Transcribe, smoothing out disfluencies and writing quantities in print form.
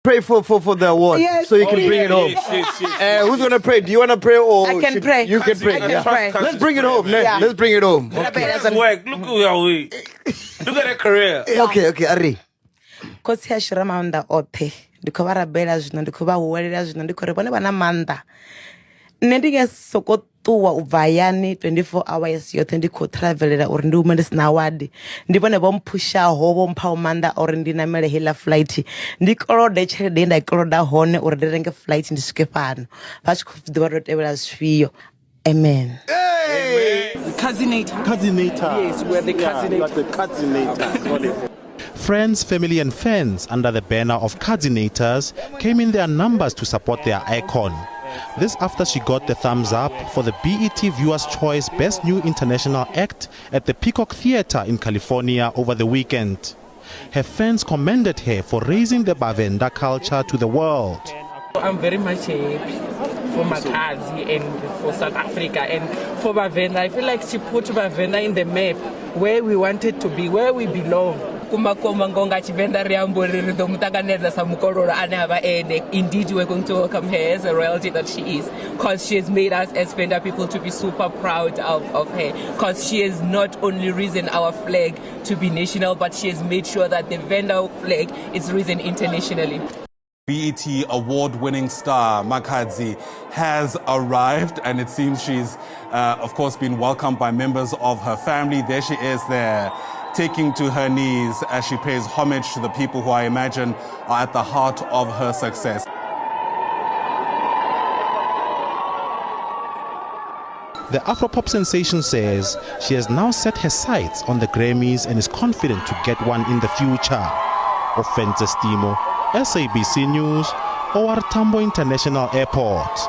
Pray for the award, Yes. so you can bring it home. Who's gonna pray? Do you wanna pray or I can pray. You can pray. I can pray. Let's bring it home. Yeah. Let's bring it home. That's work. Look who you are with. Look at that career. Okay, Ari. Kosi ya shira maunda ote. Ndiko barabela zwino, ndiko ba huwelela zwino, ndiko re bone bana manda. Nne ndi nga soko ṱuwa u bva hayani 24 hours yoṱhe ndi khou travelela uri ndi hume ndi sina award. Ndi vhone vho mphushaho vho mphaho maanḓa uri ndi namele heiḽa flight. Ndi kolode tshelede ye nda i koloda hone uri ndi renge flight ndi swike fhano. Vha tshi khou ḓivha ndo tevhela zwifhio. Amen. Cousinator. Yes, we're the cousinator. Like the cousinator. Friends, family and fans under the banner of Cousinatorz came in their numbers to support their icon. This after she got the thumbs up for the BET Viewers' Choice Best New International Act at the Peacock Theatre in California over the weekend. Her fans commended her for raising the Bavenda culture to the world. I'm very much happy for Makazi and for South Africa and for Bavenda. I feel like she put Bavenda in the map where we wanted to be, where we belong. Indeed, we're going to welcome her as a royalty that she is, because she has made us as Venda people to be super proud of her, because she has not only risen our flag to be national, but she has made sure that the Venda flag is risen internationally. BET award-winning star Makadzi has arrived, and it seems she's, of course, been welcomed by members of her family. There she is there, taking to her knees as she pays homage to the people who I imagine are at the heart of her success. The Afropop sensation says she has now set her sights on the Grammys and is confident to get one in the future. Offense Stimo, SABC News, OR Tambo International Airport.